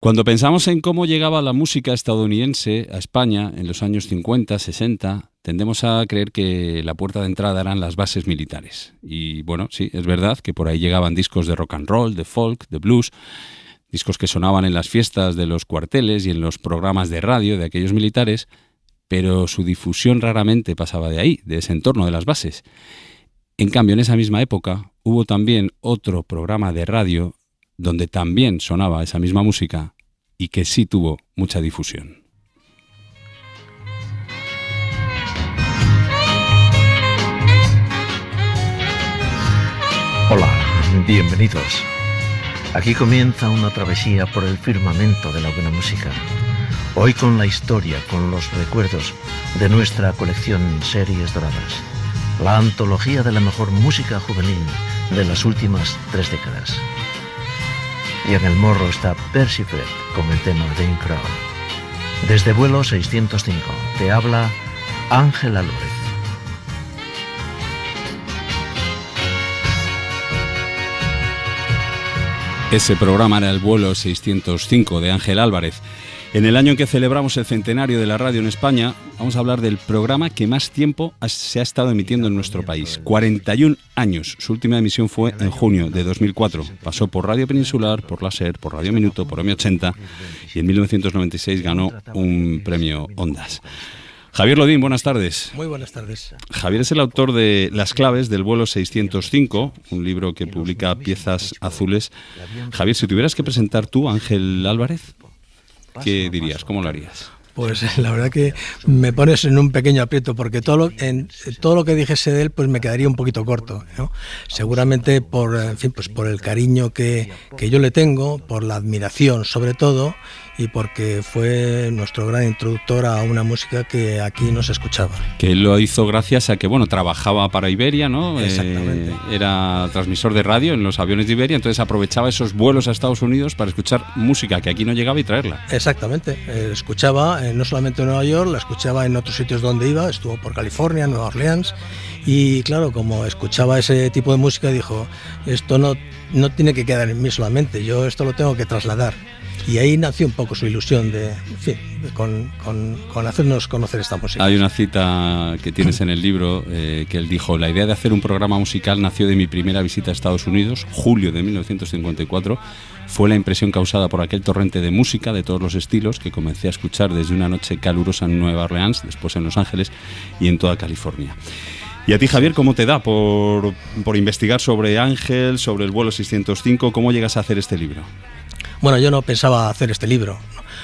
Cuando pensamos en cómo llegaba la música estadounidense a España en los años 50, 60, tendemos a creer que la puerta de entrada eran las bases militares. Y bueno, sí, es verdad que por ahí llegaban discos de rock and roll, de folk, de blues, discos que sonaban en las fiestas de los cuarteles y en los programas de radio de aquellos militares, pero su difusión raramente pasaba de ahí, de ese entorno de las bases. En cambio, en esa misma época hubo también otro programa de radio donde también sonaba esa misma música y que sí tuvo mucha difusión. Hola, bienvenidos. Aquí comienza una travesía por el firmamento de la buena música. Hoy con la historia, con los recuerdos de nuestra colección Series Doradas. La antología de la mejor música juvenil de las últimas 3 décadas. Y en el morro está Percy Fred con el tema de In Crowd. Desde vuelo 605 te habla Ángel Álvarez. Ese programa era el vuelo 605 de Ángel Álvarez. En el año en que celebramos el centenario de la radio en España, vamos a hablar del programa que más tiempo se ha estado emitiendo en nuestro país. 41 años. Su última emisión fue en junio de 2004. Pasó por Radio Peninsular, por la SER, por Radio Minuto, por M80 y en 1996 ganó un premio Ondas. Javier Lodín, buenas tardes. Muy buenas tardes. Javier es el autor de Las claves del vuelo 605, un libro que publica Piezas Azules. Javier, si tuvieras que presentar tú a Ángel Álvarez, ¿qué dirías? ¿Cómo lo harías? Pues la verdad que me pones en un pequeño aprieto porque todo lo que dijese de él pues me quedaría un poquito corto, ¿no? Seguramente por el cariño que yo le tengo, por la admiración sobre todo y porque fue nuestro gran introductor a una música que aquí no se escuchaba. Que él lo hizo gracias a que, trabajaba para Iberia, ¿no? Exactamente. Era transmisor de radio en los aviones de Iberia, entonces aprovechaba esos vuelos a Estados Unidos para escuchar música que aquí no llegaba y traerla. Exactamente. Escuchaba no solamente en Nueva York, la escuchaba en otros sitios donde iba, estuvo por California, Nueva Orleans, y claro, como escuchaba ese tipo de música, dijo, esto no tiene que quedar en mí solamente, yo esto lo tengo que trasladar. Y ahí nació un poco su ilusión con hacernos conocer esta música. Hay una cita que tienes en el libro que él dijo: la idea de hacer un programa musical nació de mi primera visita a Estados Unidos, julio de 1954. Fue la impresión causada por aquel torrente de música de todos los estilos que comencé a escuchar desde una noche calurosa en Nueva Orleans, después en Los Ángeles y en toda California. Y a ti, Javier, ¿cómo te da por investigar sobre Ángel, sobre el vuelo 605? ¿Cómo llegas a hacer este libro? Bueno, yo no pensaba hacer este libro.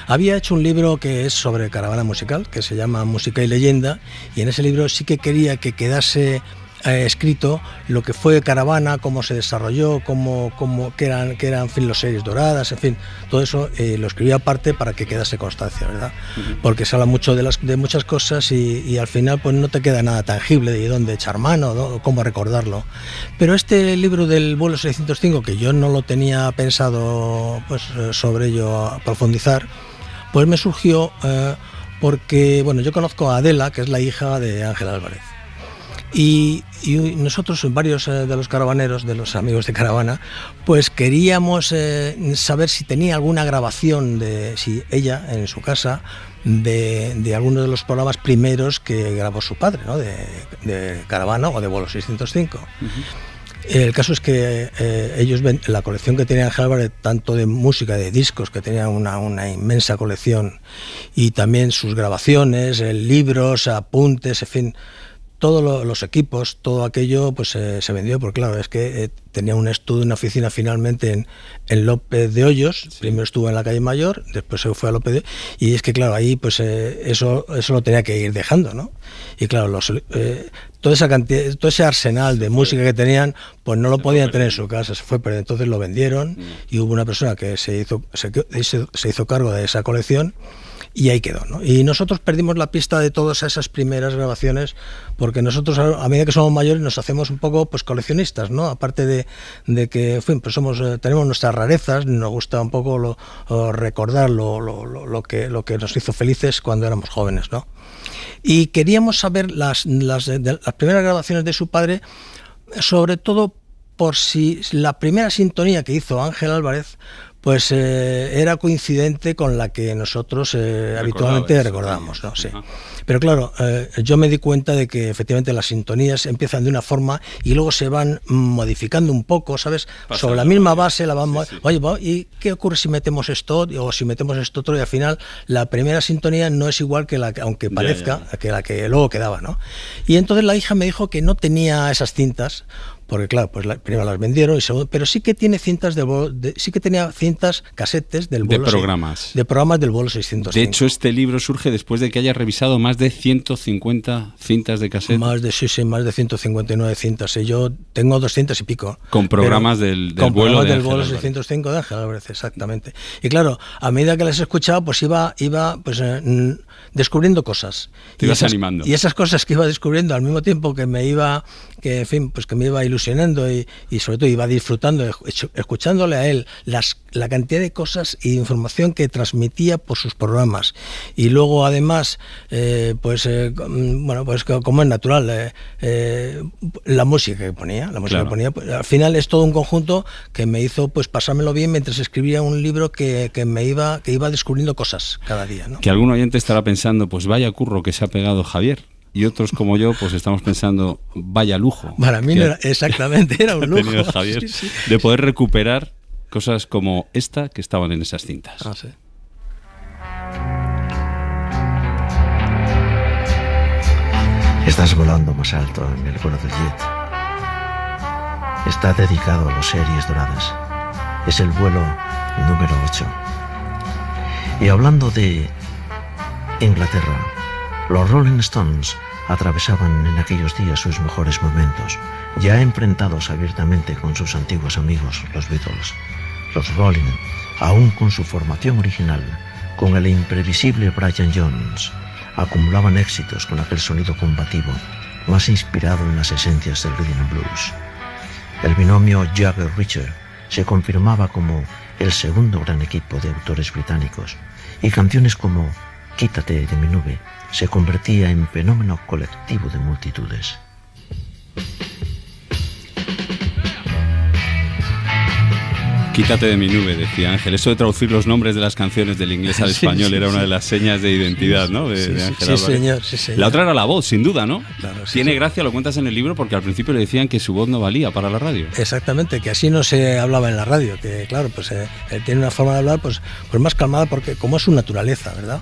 Había hecho un libro que es sobre caravana musical, que se llama Música y Leyenda, y en ese libro sí que quería que quedase escrito lo que fue Caravana, cómo se desarrolló, qué eran los Series Doradas, en fin, todo eso lo escribí aparte para que quedase constancia, ¿verdad? Uh-huh. Porque se habla mucho de muchas cosas y al final pues no te queda nada tangible de dónde echar mano, ¿no? O cómo recordarlo. Pero este libro del vuelo 605, que yo no lo tenía pensado pues sobre ello a profundizar, pues me surgió porque, yo conozco a Adela, que es la hija de Ángel Álvarez. Y nosotros, varios de los caravaneros, de los amigos de Caravana, pues queríamos saber si tenía alguna grabación si ella en su casa de alguno de los programas primeros que grabó su padre, ¿no? de Caravana o de vuelo 605. Uh-huh. El caso es que ellos ven la colección que tenía Ángel Álvarez, tanto de música, de discos, que tenía una inmensa colección, y también sus grabaciones, libros, apuntes, en fin. Todos los equipos, todo aquello pues se vendió, porque claro, es que tenía un estudio, una oficina finalmente en López de Hoyos. Sí. Primero estuvo en la calle Mayor, después se fue a López de Hoyos, y es que claro, ahí pues eso lo tenía que ir dejando, ¿no? Y claro, toda esa cantidad, todo ese arsenal de música que tenían, pues no lo podían tener en su casa, se fue, pero entonces lo vendieron y hubo una persona que se hizo cargo de esa colección. Y ahí quedó, ¿no? Y nosotros perdimos la pista de todas esas primeras grabaciones, porque nosotros, a medida que somos mayores, nos hacemos un poco pues coleccionistas, ¿no? Aparte de que, en fin, pues tenemos nuestras rarezas, nos gusta un poco recordar lo que nos hizo felices cuando éramos jóvenes, ¿no? Y queríamos saber las primeras grabaciones de su padre, sobre todo por si la primera sintonía que hizo Ángel Álvarez pues era coincidente con la que nosotros habitualmente recordamos, ¿no? Sí. Pero claro, yo me di cuenta de que efectivamente las sintonías empiezan de una forma y luego se van modificando un poco, ¿sabes? Sobre la misma base la van... Oye, ¿y qué ocurre si metemos esto o si metemos esto otro? Y al final la primera sintonía no es igual que la que, aunque parezca, que la que luego quedaba, ¿no? Y entonces la hija me dijo que no tenía esas cintas, porque claro, pues primero las vendieron y segundo, pero sí que tiene cintas sí que tenía cintas, casetes del vuelo, de programas. De programas del vuelo 605. De hecho, este libro surge después de que hayas revisado más de 150 cintas de cassette. Más de 159 cintas. Yo tengo 200 y pico. Con programas del vuelo de del vuelo 605 de Ángel Álvarez, exactamente. Y claro, a medida que las escuchaba, pues iba pues descubriendo cosas. Te ibas animando. Y esas cosas que iba descubriendo al mismo tiempo que me iba ilusionando y sobre todo iba disfrutando, escuchándole a él la cantidad de cosas y información que transmitía por sus programas. Y luego además, pues como es natural, la música que ponía, pues, al final es todo un conjunto que me hizo pues pasármelo bien mientras escribía un libro que iba descubriendo cosas cada día, ¿no? Que algún oyente estará pensando, pues vaya curro que se ha pegado Javier. Y otros como yo, pues estamos pensando, vaya lujo. Para mí no era, exactamente, era un lujo. Javier, sí. De poder recuperar cosas como esta que estaban en esas cintas. Sí. Estás volando más alto en el vuelo del jet. Está dedicado a las series doradas. Es el vuelo número 8. Y hablando de Inglaterra, los Rolling Stones atravesaban en aquellos días sus mejores momentos, ya enfrentados abiertamente con sus antiguos amigos, los Beatles. Los Rolling, aún con su formación original, con el imprevisible Brian Jones, acumulaban éxitos con aquel sonido combativo, más inspirado en las esencias del rhythm and blues. El binomio Jagger-Richard se confirmaba como el segundo gran equipo de autores británicos, y canciones como Quítate de mi nube se convertía en fenómeno colectivo de multitudes. Quítate de mi nube, decía Ángel. Eso de traducir los nombres de las canciones del inglés al español era una de las señas de identidad, ¿no? De Ángel Álvarez. Sí, señor. La otra era la voz, sin duda, ¿no? Claro, Tiene gracia, lo cuentas en el libro, porque al principio le decían que su voz no valía para la radio. Exactamente, que así no se hablaba en la radio, que claro, pues él tiene una forma de hablar pues más calmada, porque como es su naturaleza, ¿verdad?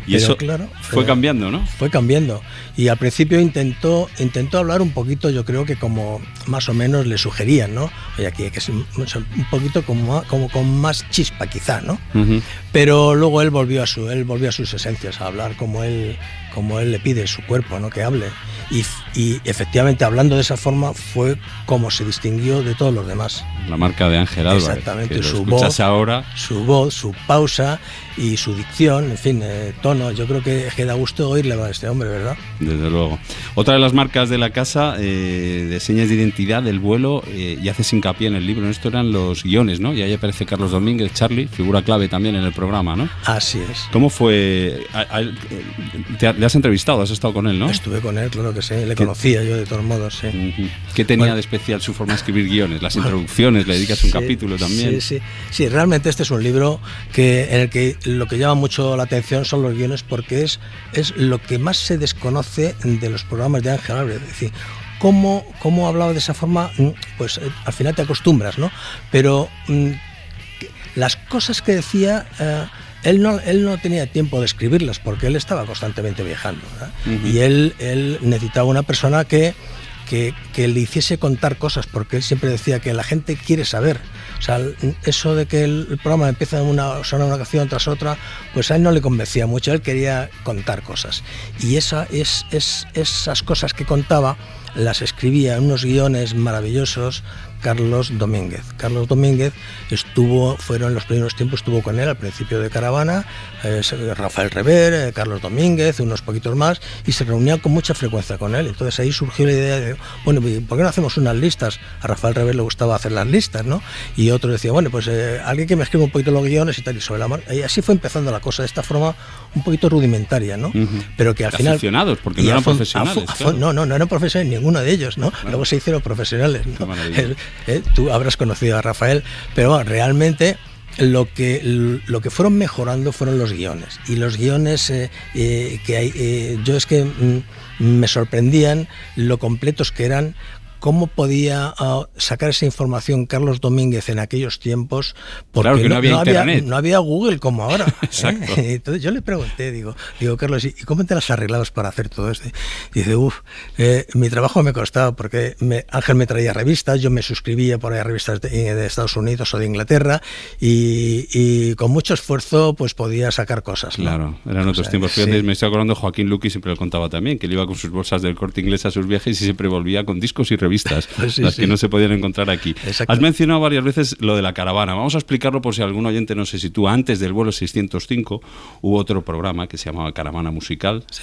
Y pero, eso claro, fue cambiando, ¿no? Fue cambiando. Y al principio intentó hablar un poquito, yo creo que como más o menos le sugerían, ¿no? Oye, aquí hay que ser un poquito como con más chispa, quizá, ¿no? Uh-huh. Pero luego él volvió a sus esencias, a hablar como él le pide su cuerpo, ¿no? Que hable. Y efectivamente, hablando de esa forma, fue como se distinguió de todos los demás. La marca de Ángel Álvarez. Exactamente, su voz, su pausa y su dicción, en fin, tono. Yo creo que da gusto oírle a este hombre, ¿verdad? Desde luego. Otra de las marcas de la casa, de señas de identidad del vuelo, y haces hincapié en el libro, esto eran los guiones, ¿no? Y ahí aparece Carlos Domínguez, Charlie, figura clave también en el programa, ¿no? Así es. ¿Cómo fue? ¿Le has entrevistado? ¿Has estado con él, no? Estuve con él, claro que sí. Le conocía yo de todos modos, sí. Uh-huh. ¿Qué tenía de especial su forma de escribir guiones? Las introducciones, le dedicas un capítulo también. Sí, realmente este es un libro en el que lo que llama mucho la atención son los guiones, porque es lo que más se desconoce de los programas de Ángel Álvarez. Es decir, cómo hablaba de esa forma, pues al final te acostumbras, ¿no? Pero las cosas que decía... Él no tenía tiempo de escribirlas porque él estaba constantemente viajando, ¿verdad? Uh-huh. Y él necesitaba una persona que le hiciese contar cosas, porque él siempre decía que la gente quiere saber. O sea, eso de que el programa empieza sonar una canción tras otra, pues a él no le convencía mucho. Él quería contar cosas. Y esas cosas que contaba las escribía en unos guiones maravillosos Carlos Domínguez. Carlos Domínguez fueron los primeros tiempos, estuvo con él al principio de Caravana, Rafael Rever, Carlos Domínguez, unos poquitos más, y se reunían con mucha frecuencia con él. Entonces ahí surgió la idea de, bueno, ¿por qué no hacemos unas listas? A Rafael Rever le gustaba hacer las listas, ¿no? Y otro decía, bueno, pues alguien que me escriba un poquito los guiones y tal, y sobre la marcha. Y así fue empezando la cosa, de esta forma un poquito rudimentaria, ¿no? Uh-huh. Pero que al final... Aficionados, porque no eran profesionales. Claro. No eran profesionales, ninguno de ellos, ¿no? Claro. Luego se hicieron profesionales, ¿no? Tú habrás conocido a Rafael, pero bueno, realmente lo que fueron mejorando fueron los guiones. Y los guiones que hay, yo es que me sorprendían lo completos que eran. ¿Cómo podía sacar esa información Carlos Domínguez en aquellos tiempos? Porque claro que no había internet. No había Google como ahora. Exacto. Entonces yo le pregunté, digo Carlos, ¿y cómo te las arreglabas para hacer todo esto? Y dice, mi trabajo me costaba porque Ángel me traía revistas, yo me suscribía por ahí a revistas de Estados Unidos o de Inglaterra y con mucho esfuerzo pues podía sacar cosas, ¿no? Claro, eran otros tiempos. Fíjate, me estoy acordando, Joaquín Luqui siempre lo contaba también, que él iba con sus bolsas del Corte Inglés a sus viajes y siempre volvía con discos y revistas, las que no se podían encontrar aquí. Exacto. Has mencionado varias veces lo de la caravana. Vamos a explicarlo por si algún oyente no se sitúa. Antes del vuelo 605 hubo otro programa que se llamaba Caravana Musical. Sí.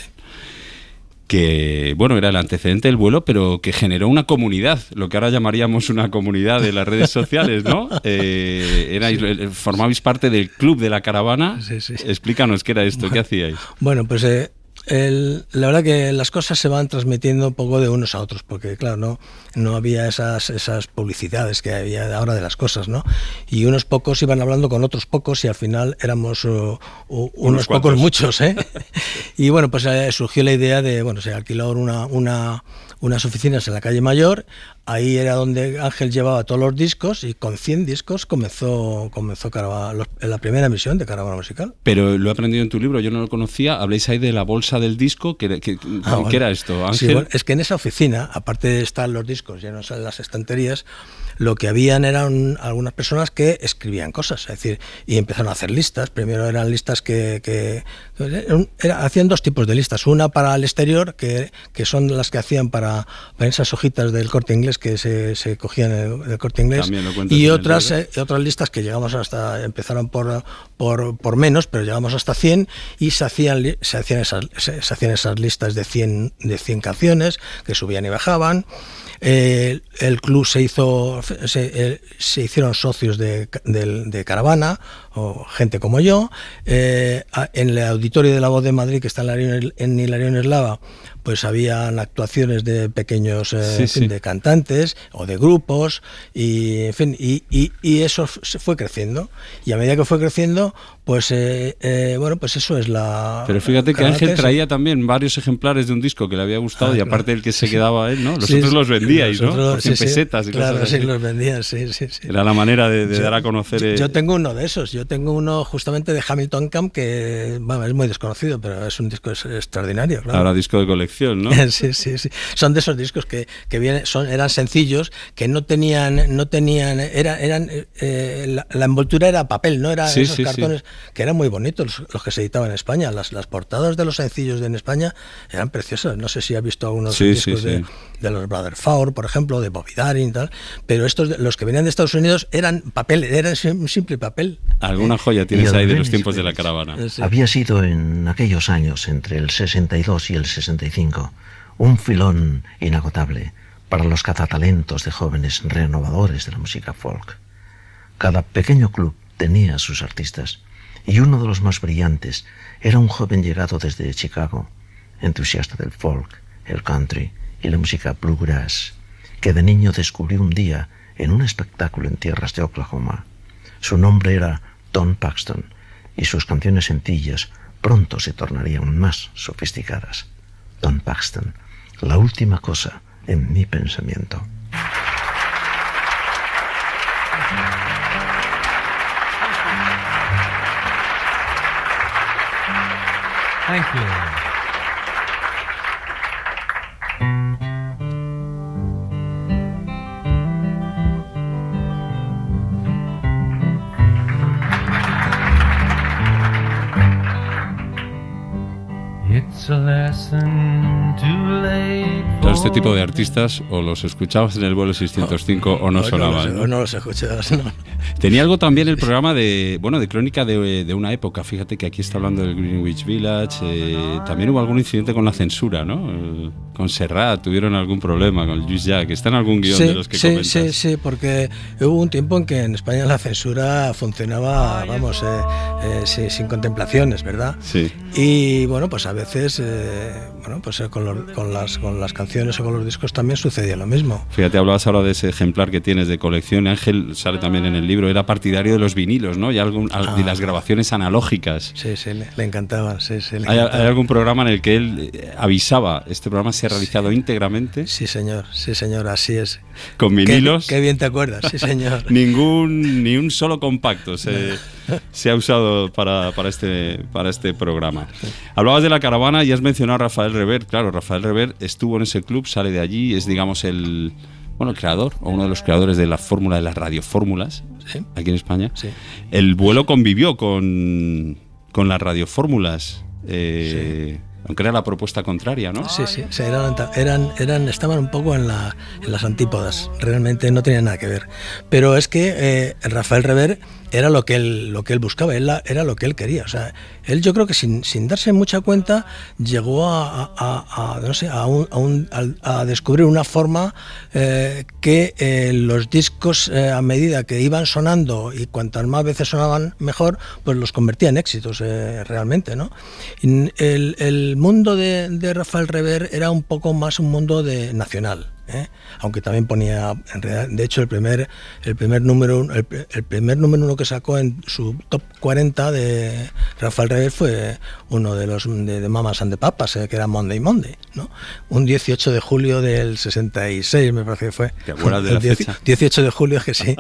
Que, bueno, era el antecedente del vuelo, pero que generó una comunidad, lo que ahora llamaríamos una comunidad de las redes sociales, ¿no? Formabais parte del club de la caravana. Sí. Explícanos qué era esto, qué hacíais. Bueno, pues la verdad que las cosas se van transmitiendo un poco de unos a otros, porque claro, no había esas publicidades que había ahora de las cosas, ¿no? Y unos pocos iban hablando con otros pocos y al final éramos unos pocos muchos, ¿eh? Y bueno, pues surgió la idea de, bueno, se alquiló unas oficinas en la calle Mayor. Ahí era donde Ángel llevaba todos los discos y con 100 discos comenzó la primera emisión de Caravana Musical. Pero lo he aprendido en tu libro, yo no lo conocía. Habléis ahí de la bolsa del disco. ¿Qué era esto, Ángel? Sí, bueno, es que en esa oficina, aparte de estar los discos llenos en las estanterías, lo que habían eran algunas personas que escribían cosas, es decir, y empezaron a hacer listas. Primero eran listas hacían dos tipos de listas, una para el exterior, que son las que hacían para esas hojitas del Corte Inglés que se cogían en el Corte Inglés, y otras listas que llegamos empezaron por menos, pero llegamos hasta 100 y se hacían esas listas de 100 canciones que subían y bajaban. El club se hicieron socios de Caravana, o gente como yo. En el auditorio de la Voz de Madrid, que está en Hilarión Eslava, pues habían actuaciones de pequeños de cantantes o de grupos, y en fin, y eso se fue creciendo, y a medida que fue creciendo, pues bueno, pues eso es la... Pero fíjate que Ángel traía también varios ejemplares de un disco que le había gustado, y aparte el que se quedaba él, ¿no? Los otros los vendíais, ¿no? Por 100 pesetas y claro, cosas así. sí, los vendían, sí. Era la manera de dar a conocer... Yo tengo uno de esos, yo tengo uno justamente de Hamilton Camp, que bueno, es muy desconocido, pero es un disco extraordinario, claro. Ahora disco de colección, ¿no? Sí. Son de esos discos que eran sencillos, que no tenían la envoltura era papel, no eran esos cartones que eran muy bonitos los que se editaban en España. Las portadas de los sencillos en España eran preciosas. No sé si has visto algunos discos de los Brother Faur, por ejemplo, de Bobby Darin y tal, pero los que venían de Estados Unidos eran papel, eran un simple papel. Alguna joya tienes ahí de los tiempos de la caravana. Sí. Había sido en aquellos años, entre el 62 y el 65, un filón inagotable para los cazatalentos de jóvenes renovadores de la música folk. Cada pequeño club tenía sus artistas, y uno de los más brillantes era un joven llegado desde Chicago, entusiasta del folk, el country y la música bluegrass, que de niño descubrió un día en un espectáculo en tierras de Oklahoma. Su nombre era Don Paxton, y sus canciones sencillas pronto se tornarían más sofisticadas. Don Paxton, la última cosa en mi pensamiento. Thank you. Todo este tipo de artistas o los escuchabas en el vuelo 605 o no sonaban. No los escuchabas, no. Tenía algo también el programa de crónica de una época. Fíjate que aquí está hablando del Greenwich Village. También hubo algún incidente con la censura, ¿no? con Serrat tuvieron algún problema, con Lluís Llach, que está en algún guión de los que comentas. Sí, porque hubo un tiempo en que en España la censura funcionaba, sin contemplaciones, ¿verdad? Sí. Y bueno, pues a veces, con las canciones o con los discos también sucedía lo mismo. Fíjate, hablabas ahora de ese ejemplar que tienes de colección. Ángel, sale también en el libro, era partidario de los vinilos, ¿no? Y de las grabaciones analógicas. Sí, le encantaban, ¿Hay algún programa en el que él avisaba, este programa se ha realizado íntegramente? Sí, señor, así es. ¿Con vinilos? Qué bien te acuerdas, sí, señor. Ni un solo compacto se ha usado para este programa. Hablabas de la caravana y has mencionado a Rafael Rever. Claro, Rafael Rever estuvo en ese club, sale de allí, es, digamos, el creador o uno de los creadores de la fórmula de las radiofórmulas, ¿sí?, aquí en España. Sí. El Vuelo convivió con las radiofórmulas. Sí. Aunque era la propuesta contraria, ¿no? Sí, estaban un poco en las antípodas. Realmente no tenían nada que ver. Pero es que Rafael Rever era lo que él buscaba, era lo que él quería. O sea, él, yo creo que sin darse mucha cuenta, llegó a descubrir una forma que los discos, a medida que iban sonando y cuantas más veces sonaban mejor, pues los convertía en éxitos realmente, ¿no? Y el mundo de Rafael Rever era un poco más un mundo nacional. Aunque también ponía, en realidad, de hecho el primer número uno que sacó en su top 40 de Rafael Rever fue uno de los de Mamas and the Papas, que era Monday, ¿no? Un 18 de julio del 66, me parece que fue. ¿Te acuerdas de la fecha? 18 de julio, que sí.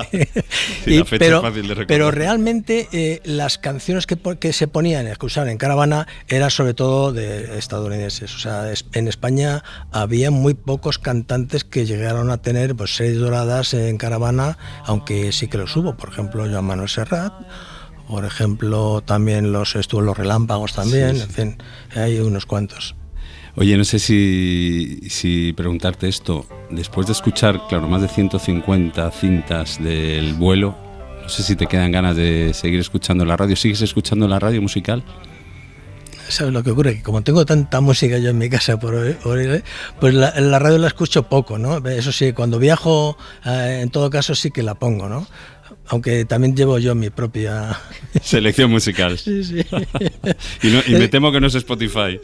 Sí, la fecha es fácil de recordar. Pero realmente las canciones que se ponían, que usaban en caravana, eran sobre todo de estadounidenses. O sea, en España había muy pocos cantantes que llegaron a tener 6 doradas en caravana, aunque sí que los hubo. Por ejemplo, Joan Manuel Serrat, por ejemplo, también estuvo los Relámpagos también, sí. En fin, hay unos cuantos. Oye, no sé si preguntarte esto, después de escuchar, claro, más de 150 cintas del Vuelo, no sé si te quedan ganas de seguir escuchando la radio. ¿Sigues escuchando la radio musical? ¿Sabes lo que ocurre? Que como tengo tanta música yo en mi casa por oír, pues la radio la escucho poco, ¿no? Eso sí, cuando viajo, en todo caso sí que la pongo, ¿no? Aunque también llevo yo mi propia selección musical. Sí. y me temo que no es Spotify.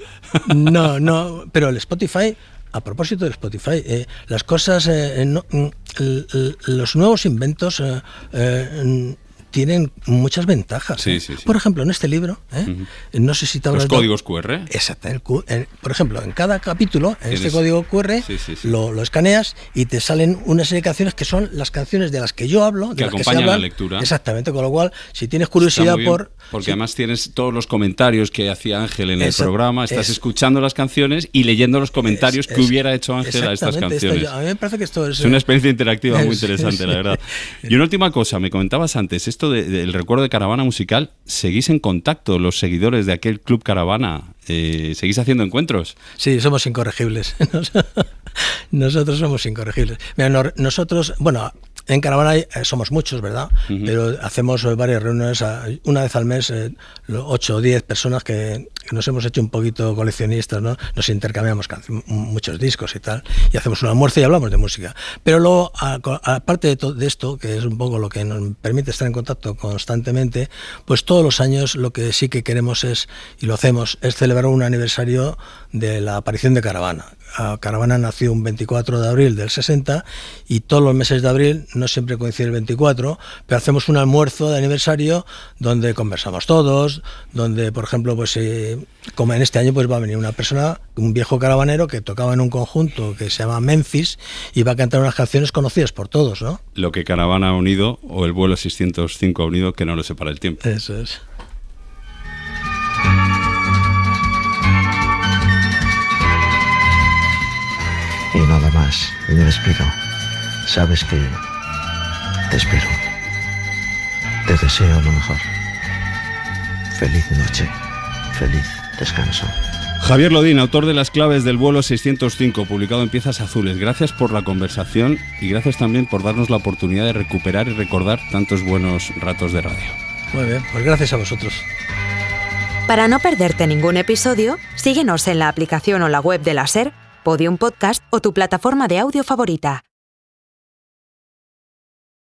No, pero el Spotify, a propósito del Spotify, las cosas, los nuevos inventos tienen muchas ventajas. Sí. Por ejemplo, en este libro, no sé si te habrás los códigos QR. Exacto. Por ejemplo, en cada capítulo, en este código QR, lo escaneas y te salen una serie de canciones que son las canciones de las que yo hablo, de que las acompañan que se hablan, la lectura. Exactamente, con lo cual, si tienes curiosidad porque además tienes todos los comentarios que hacía Ángel en el programa, estás escuchando las canciones y leyendo los comentarios que hubiera hecho Ángel a estas canciones. A mí me parece que esto es una experiencia interactiva muy interesante, la verdad. Y una última cosa, me comentabas antes, esto del recuerdo de Caravana Musical, ¿seguís en contacto los seguidores de aquel Club Caravana? ¿Seguís haciendo encuentros? Sí, somos incorregibles. Nosotros somos incorregibles. Mira, nosotros, bueno, en Caravana somos muchos, ¿verdad? Uh-huh. Pero hacemos varias reuniones, una vez al mes, 8 o 10 personas que nos hemos hecho un poquito coleccionistas, ¿no? Nos intercambiamos muchos discos y tal, y hacemos un almuerzo y hablamos de música. Pero luego, aparte de esto, que es un poco lo que nos permite estar en contacto constantemente, pues todos los años lo que sí que queremos y lo hacemos, es celebrar un aniversario de la aparición de Caravana. Caravana nació un 24 de abril del 60 y todos los meses de abril, no siempre coincide el 24, pero hacemos un almuerzo de aniversario donde conversamos todos, donde, por ejemplo, pues como en este año, pues va a venir una persona, un viejo caravanero que tocaba en un conjunto que se llama Memphis y va a cantar unas canciones conocidas por todos, ¿no? Lo que Caravana ha unido, o el vuelo 605 ha unido, que no lo separa el tiempo. Eso es. Y nada más, me despido. Sabes que te espero. Te deseo lo mejor. Feliz noche, feliz descanso. Javier Lodín, autor de Las claves del vuelo 605, publicado en Piezas Azules. Gracias por la conversación y gracias también por darnos la oportunidad de recuperar y recordar tantos buenos ratos de radio. Muy bien, pues gracias a vosotros. Para no perderte ningún episodio, síguenos en la aplicación o la web de la SER, Podium Podcast o tu plataforma de audio favorita.